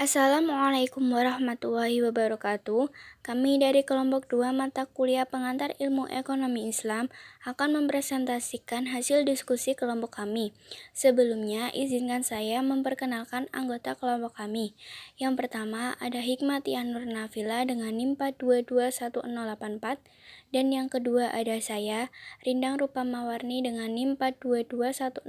Assalamualaikum warahmatullahi wabarakatuh. Kami dari kelompok 2 mata kuliah pengantar ilmu ekonomi Islam akan mempresentasikan hasil diskusi kelompok kami. Sebelumnya, izinkan saya memperkenalkan anggota kelompok kami. Yang pertama ada Hikmatia Nur Nafila dengan NIM 4221084 dan yang kedua ada saya, Rindang Rupamawarni dengan NIM 4221085.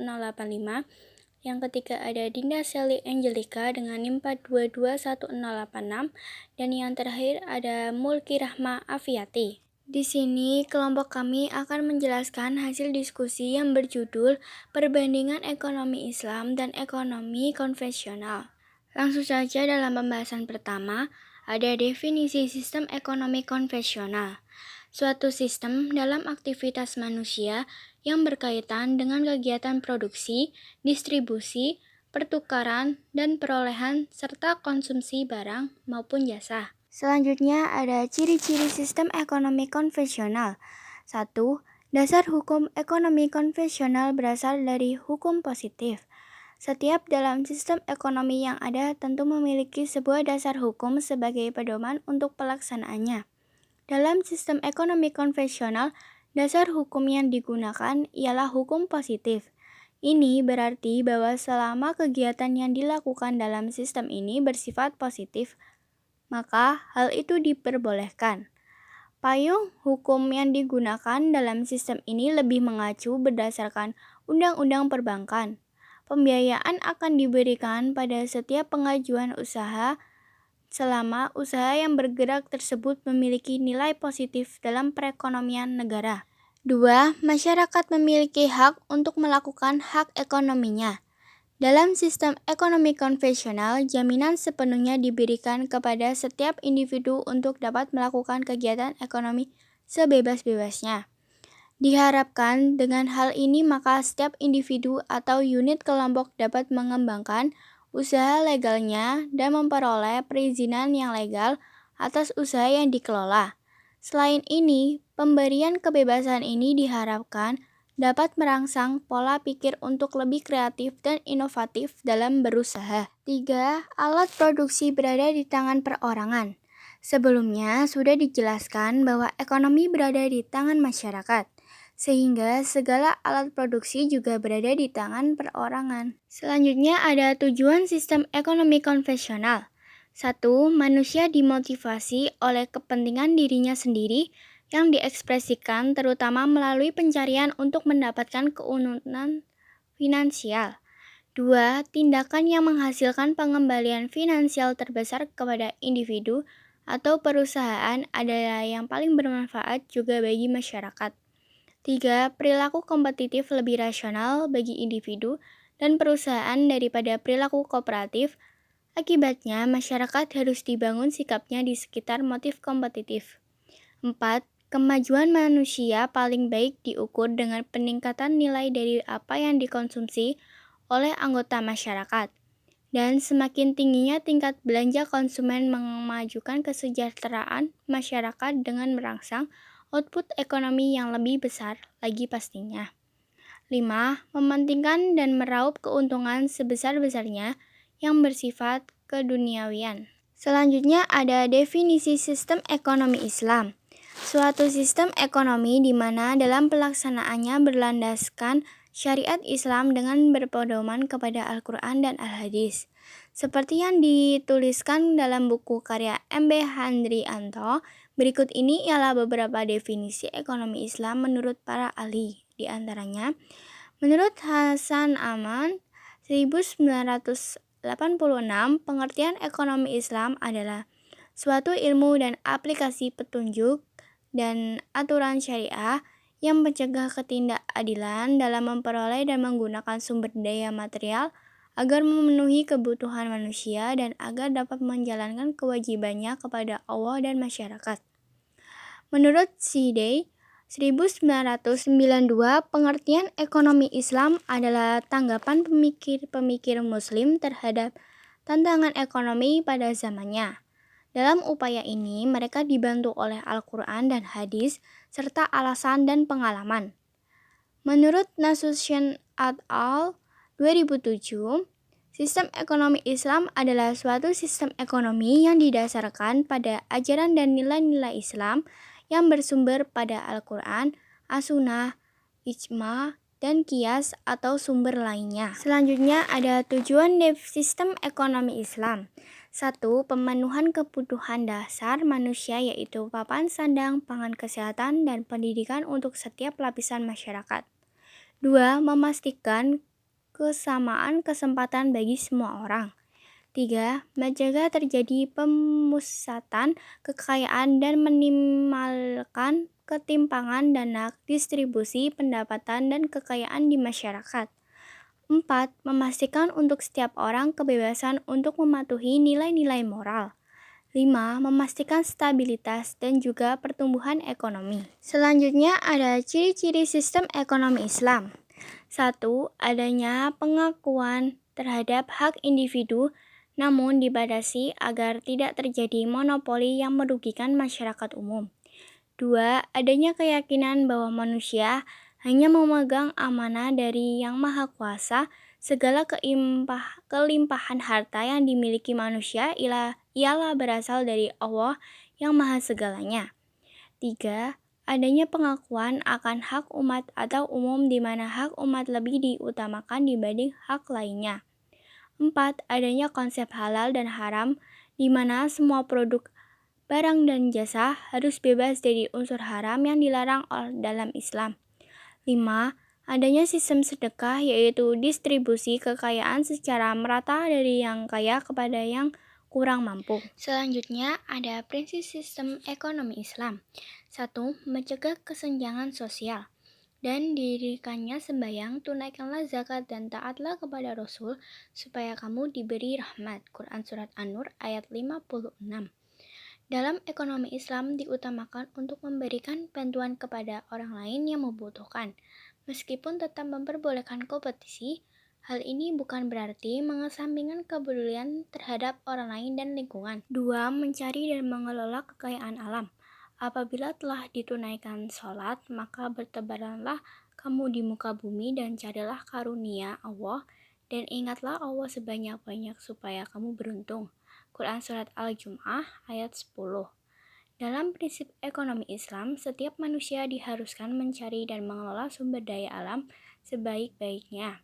Yang ketiga ada Dinda Sally Angelica dengan NIM 4221086 dan yang terakhir ada Mulki Rahma Afiati. Di sini kelompok kami akan menjelaskan hasil diskusi yang berjudul Perbandingan Ekonomi Islam dan Ekonomi Konvensional. Langsung saja dalam pembahasan pertama, ada definisi sistem ekonomi konvensional. Suatu sistem dalam aktivitas manusia yang berkaitan dengan kegiatan produksi, distribusi, pertukaran, dan perolehan serta konsumsi barang maupun jasa. Selanjutnya ada ciri-ciri sistem ekonomi konvensional. 1. Dasar hukum ekonomi konvensional berasal dari hukum positif. Setiap dalam sistem ekonomi yang ada tentu memiliki sebuah dasar hukum sebagai pedoman untuk pelaksanaannya. Dalam sistem ekonomi konvensional, dasar hukum yang digunakan ialah hukum positif. Ini berarti bahwa selama kegiatan yang dilakukan dalam sistem ini bersifat positif, maka hal itu diperbolehkan. Payung hukum yang digunakan dalam sistem ini lebih mengacu berdasarkan Undang-Undang Perbankan. Pembiayaan akan diberikan pada setiap pengajuan usaha selama usaha yang bergerak tersebut memiliki nilai positif dalam perekonomian negara. 2. Masyarakat memiliki hak untuk melakukan hak ekonominya. Dalam sistem ekonomi konvensional, jaminan sepenuhnya diberikan kepada setiap individu untuk dapat melakukan kegiatan ekonomi sebebas-bebasnya. Diharapkan dengan hal ini maka setiap individu atau unit kelompok dapat mengembangkan usaha legalnya dan memperoleh perizinan yang legal atas usaha yang dikelola. Selain ini, pemberian kebebasan ini diharapkan dapat merangsang pola pikir untuk lebih kreatif dan inovatif dalam berusaha. 3. Alat produksi berada di tangan perorangan. Sebelumnya sudah dijelaskan bahwa ekonomi berada di tangan masyarakat, sehingga segala alat produksi juga berada di tangan perorangan. Selanjutnya ada tujuan sistem ekonomi konvensional. 1. Manusia dimotivasi oleh kepentingan dirinya sendiri yang diekspresikan terutama melalui pencarian untuk mendapatkan keuntungan finansial. 2. Tindakan yang menghasilkan pengembalian finansial terbesar kepada individu atau perusahaan adalah yang paling bermanfaat juga bagi masyarakat. 3. Perilaku kompetitif lebih rasional bagi individu dan perusahaan daripada perilaku kooperatif. Akibatnya, masyarakat harus dibangun sikapnya di sekitar motif kompetitif. 4. Kemajuan manusia paling baik diukur dengan peningkatan nilai dari apa yang dikonsumsi oleh anggota masyarakat. Dan semakin tingginya tingkat belanja konsumen memajukan kesejahteraan masyarakat dengan merangsang output ekonomi yang lebih besar lagi pastinya. 5. Mementingkan dan meraup keuntungan sebesar-besarnya yang bersifat keduniawian. Selanjutnya ada definisi sistem ekonomi Islam. Suatu sistem ekonomi di mana dalam pelaksanaannya berlandaskan syariat Islam dengan berpedoman kepada Al-Quran dan Al-Hadis. Seperti yang dituliskan dalam buku karya M.B. Handrianto, berikut ini ialah beberapa definisi ekonomi Islam menurut para ahli. Di antaranya, menurut Hasan Aman, 1986, pengertian ekonomi Islam adalah suatu ilmu dan aplikasi petunjuk dan aturan syariah yang mencegah ketidakadilan dalam memperoleh dan menggunakan sumber daya material agar memenuhi kebutuhan manusia dan agar dapat menjalankan kewajibannya kepada Allah dan masyarakat. Menurut Sidey, 1992, pengertian ekonomi Islam adalah tanggapan pemikir-pemikir Muslim terhadap tantangan ekonomi pada zamannya. Dalam upaya ini, mereka dibantu oleh Al-Quran dan Hadis, serta alasan dan pengalaman. Menurut Nasution et al. 2007, Sistem ekonomi Islam adalah suatu sistem ekonomi yang didasarkan pada ajaran dan nilai-nilai Islam yang bersumber pada Al-Quran, As-Sunnah, Ijma, dan Qiyas atau sumber lainnya. Selanjutnya ada tujuan sistem ekonomi Islam. 1. Pemenuhan kebutuhan dasar manusia yaitu papan sandang, pangan, kesehatan, dan pendidikan untuk setiap lapisan masyarakat. 2. Memastikan kesamaan kesempatan bagi semua orang. 3. Mencegah terjadi pemusatan kekayaan dan minimalkan ketimpangan dana distribusi pendapatan dan kekayaan di masyarakat. 4. Memastikan untuk setiap orang kebebasan untuk mematuhi nilai-nilai moral. 5. Memastikan stabilitas dan juga pertumbuhan ekonomi. Selanjutnya ada ciri-ciri sistem ekonomi Islam. 1. Adanya pengakuan terhadap hak individu namun dibatasi agar tidak terjadi monopoli yang merugikan masyarakat umum. 2. Adanya keyakinan bahwa manusia hanya memegang amanah dari Yang Maha Kuasa. Segala kelimpahan harta yang dimiliki manusia ialah berasal dari Allah yang Maha Segalanya. 3. Adanya pengakuan akan hak umat atau umum di mana hak umat lebih diutamakan dibanding hak lainnya. 4. Adanya konsep halal dan haram di mana semua produk, barang dan jasa harus bebas dari unsur haram yang dilarang dalam Islam. 5. Adanya sistem sedekah yaitu distribusi kekayaan secara merata dari yang kaya kepada yang kurang mampu. Selanjutnya ada prinsip sistem ekonomi Islam. 1. Mencegah kesenjangan sosial. Dan dirikannya sembahyang, tunaikanlah zakat dan taatlah kepada Rasul supaya kamu diberi rahmat. Quran Surat An-Nur ayat 56. Dalam ekonomi Islam diutamakan untuk memberikan bantuan kepada orang lain yang membutuhkan. Meskipun tetap memperbolehkan kompetisi, hal ini bukan berarti mengesampingkan kepedulian terhadap orang lain dan lingkungan. 2. Mencari dan mengelola kekayaan alam. Apabila telah ditunaikan sholat, maka bertebaranlah kamu di muka bumi dan carilah karunia Allah, dan ingatlah Allah sebanyak-banyak supaya kamu beruntung. Quran Surat Al-Jum'ah ayat 10. Dalam prinsip ekonomi Islam, setiap manusia diharuskan mencari dan mengelola sumber daya alam sebaik-baiknya.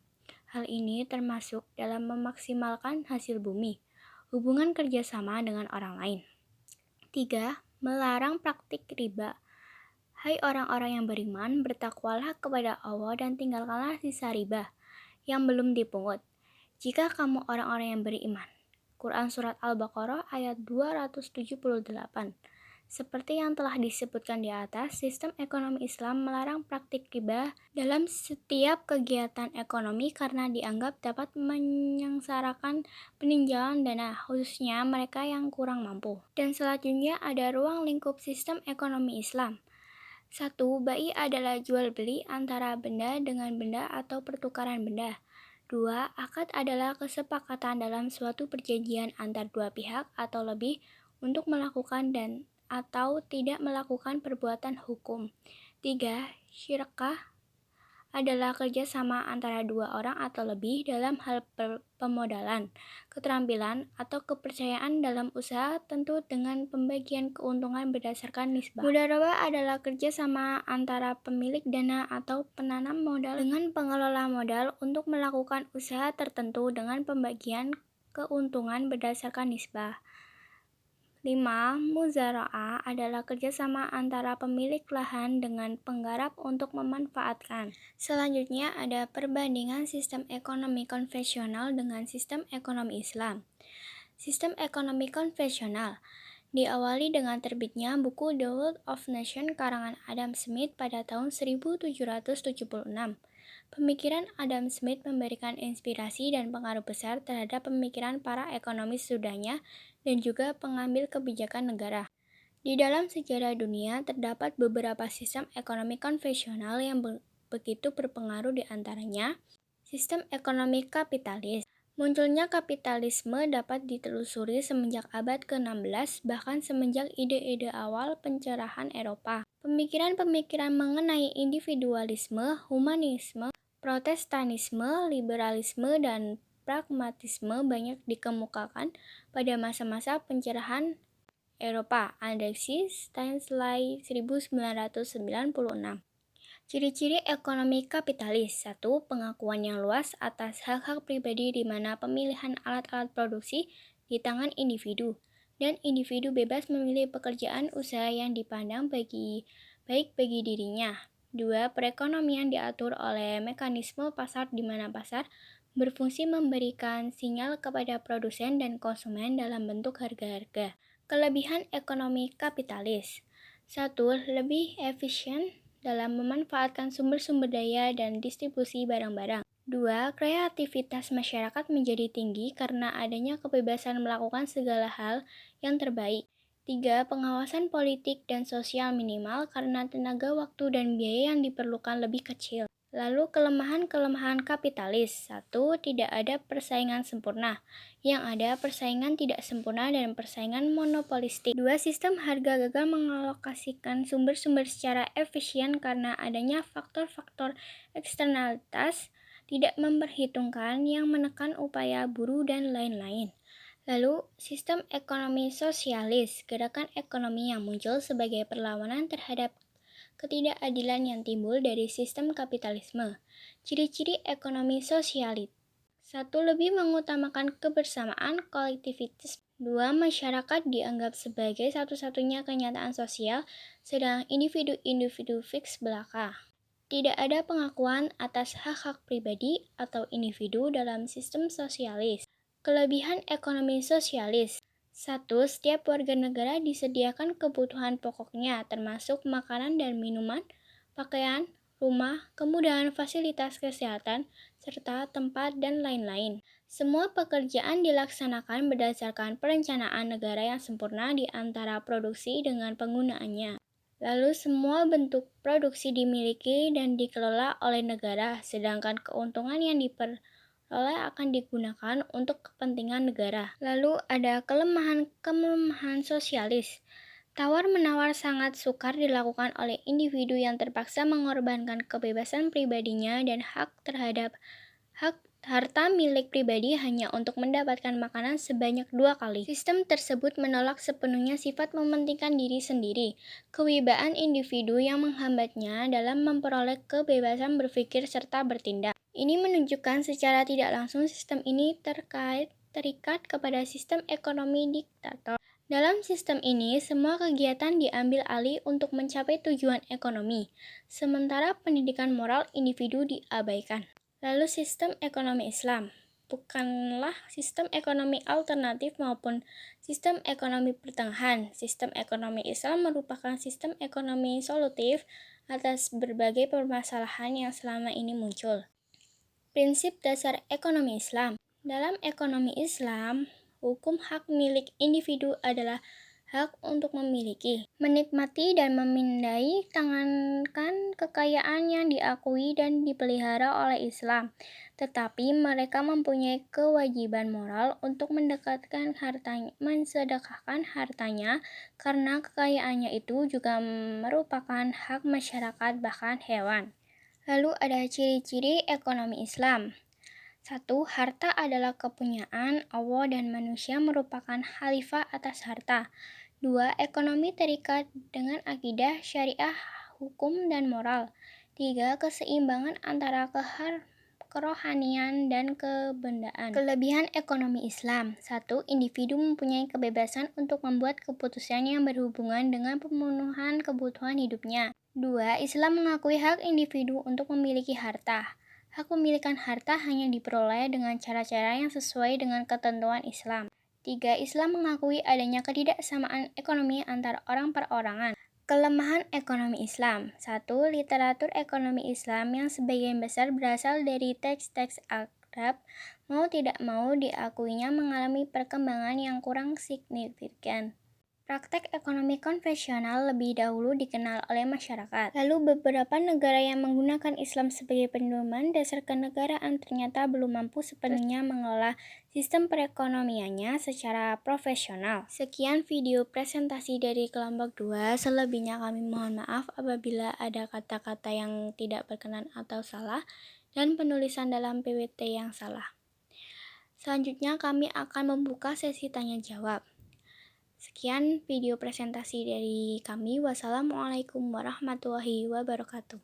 Hal ini termasuk dalam memaksimalkan hasil bumi, hubungan kerjasama dengan orang lain. 3. Melarang praktik riba. Hai orang-orang yang beriman, bertakwalah kepada Allah dan tinggalkanlah sisa riba yang belum dipungut, jika kamu orang-orang yang beriman. Quran Surat Al-Baqarah ayat 278. Seperti yang telah disebutkan di atas, sistem ekonomi Islam melarang praktik riba dalam setiap kegiatan ekonomi karena dianggap dapat menyengsarakan peninjauan dana, khususnya mereka yang kurang mampu. Dan selanjutnya ada ruang lingkup sistem ekonomi Islam. 1. Bai adalah jual beli antara benda dengan benda atau pertukaran benda. 2. Akad adalah kesepakatan dalam suatu perjanjian antar dua pihak atau lebih untuk melakukan dan atau tidak melakukan perbuatan hukum. 3. Syirkah adalah kerjasama antara dua orang atau lebih dalam hal pemodalan, keterampilan, atau kepercayaan dalam usaha tentu dengan pembagian keuntungan berdasarkan nisbah. Mudharabah adalah kerjasama antara pemilik dana atau penanam modal dengan pengelola modal untuk melakukan usaha tertentu dengan pembagian keuntungan berdasarkan nisbah. 5. Muzara'ah adalah kerjasama antara pemilik lahan dengan penggarap untuk memanfaatkan. Selanjutnya ada perbandingan sistem ekonomi konvensional dengan sistem ekonomi Islam. Sistem ekonomi konvensional diawali dengan terbitnya buku The Wealth of Nations karangan Adam Smith pada tahun 1776. Pemikiran Adam Smith memberikan inspirasi dan pengaruh besar terhadap pemikiran para ekonomis sesudahnya dan juga pengambil kebijakan negara. Di dalam sejarah dunia terdapat beberapa sistem ekonomi konvensional yang begitu berpengaruh, di antaranya sistem ekonomi kapitalis. Munculnya kapitalisme dapat ditelusuri semenjak abad ke-16, bahkan semenjak ide-ide awal pencerahan Eropa. Pemikiran-pemikiran mengenai individualisme, humanisme, protestanisme, liberalisme, dan pragmatisme banyak dikemukakan pada masa-masa pencerahan Eropa. Alexis Stanley 1996. Ciri-ciri ekonomi kapitalis. 1. Pengakuan yang luas atas hak-hak pribadi di mana pemilihan alat-alat produksi di tangan individu, dan individu bebas memilih pekerjaan usaha yang dipandang baik bagi dirinya. 2. Perekonomian diatur oleh mekanisme pasar di mana pasar berfungsi memberikan sinyal kepada produsen dan konsumen dalam bentuk harga-harga. Kelebihan ekonomi kapitalis. 1. Lebih efisien dalam memanfaatkan sumber-sumber daya dan distribusi barang-barang. 2. Kreativitas masyarakat menjadi tinggi karena adanya kebebasan melakukan segala hal yang terbaik. 3. Pengawasan politik dan sosial minimal karena tenaga, waktu, dan biaya yang diperlukan lebih kecil. Lalu kelemahan-kelemahan kapitalis. 1. Tidak ada persaingan sempurna. Yang ada persaingan tidak sempurna dan persaingan monopolistik. 2. Sistem harga gagal mengalokasikan sumber-sumber secara efisien karena adanya faktor-faktor eksternalitas tidak memperhitungkan yang menekan upaya buruh dan lain-lain. Lalu, sistem ekonomi sosialis, gerakan ekonomi yang muncul sebagai perlawanan terhadap ketidakadilan yang timbul dari sistem kapitalisme. Ciri-ciri ekonomi sosialis. 1. Lebih mengutamakan kebersamaan kolektivitas. 2. Masyarakat dianggap sebagai satu-satunya kenyataan sosial, sedang individu-individu fix belaka. Tidak ada pengakuan atas hak-hak pribadi atau individu dalam sistem sosialis. Kelebihan ekonomi sosialis. 1. Setiap warga negara disediakan kebutuhan pokoknya, termasuk makanan dan minuman, pakaian, rumah, kemudahan fasilitas kesehatan, serta tempat dan lain-lain. Semua pekerjaan dilaksanakan berdasarkan perencanaan negara yang sempurna di antara produksi dengan penggunaannya. Lalu semua bentuk produksi dimiliki dan dikelola oleh negara, sedangkan keuntungan yang diperoleh akan digunakan untuk kepentingan negara. Lalu ada kelemahan sosialis. Tawar-menawar sangat sukar dilakukan oleh individu yang terpaksa mengorbankan kebebasan pribadinya dan hak terhadap harta milik pribadi hanya untuk mendapatkan makanan sebanyak 2 kali. Sistem tersebut menolak sepenuhnya sifat mementingkan diri sendiri, kewibawaan individu yang menghambatnya dalam memperoleh kebebasan berpikir serta bertindak. Ini menunjukkan secara tidak langsung sistem ini terikat kepada sistem ekonomi diktator. Dalam sistem ini, semua kegiatan diambil alih untuk mencapai tujuan ekonomi, sementara pendidikan moral individu diabaikan. Lalu sistem ekonomi Islam. Bukanlah sistem ekonomi alternatif maupun sistem ekonomi pertengahan. Sistem ekonomi Islam merupakan sistem ekonomi solutif atas berbagai permasalahan yang selama ini muncul. Prinsip dasar ekonomi Islam. Dalam ekonomi Islam, hukum hak milik individu adalah hak untuk memiliki, menikmati, dan memindai tangankan kekayaan yang diakui dan dipelihara oleh Islam. Tetapi mereka mempunyai kewajiban moral untuk mensedekahkan hartanya karena kekayaannya itu juga merupakan hak masyarakat bahkan hewan. Lalu ada ciri-ciri ekonomi Islam. 1. Harta adalah kepunyaan Allah dan manusia merupakan khalifah atas harta. 2. Ekonomi terikat dengan akidah, syariah, hukum, dan moral. 3. Keseimbangan antara kerohanian dan kebendaan. Kelebihan ekonomi Islam. 1. Individu mempunyai kebebasan untuk membuat keputusan yang berhubungan dengan pemenuhan kebutuhan hidupnya. 2. Islam mengakui hak individu untuk memiliki harta. Hak pemilikan harta hanya diperoleh dengan cara-cara yang sesuai dengan ketentuan Islam. 3. Islam mengakui adanya ketidaksamaan ekonomi antar orang perorangan. Kelemahan ekonomi Islam. 1. Literatur ekonomi Islam yang sebagian besar berasal dari teks-teks Arab, mau tidak mau diakuinya mengalami perkembangan yang kurang signifikan. Praktek ekonomi konvensional lebih dahulu dikenal oleh masyarakat. Lalu beberapa negara yang menggunakan Islam sebagai pedoman dasar kenegaraan ternyata belum mampu sepenuhnya mengelola sistem perekonomiannya secara profesional. Sekian video presentasi dari kelompok 2. Selebihnya kami mohon maaf apabila ada kata-kata yang tidak berkenan atau salah dan penulisan dalam PPT yang salah. Selanjutnya kami akan membuka sesi tanya jawab. Sekian video presentasi dari kami. Wassalamualaikum warahmatullahi wabarakatuh.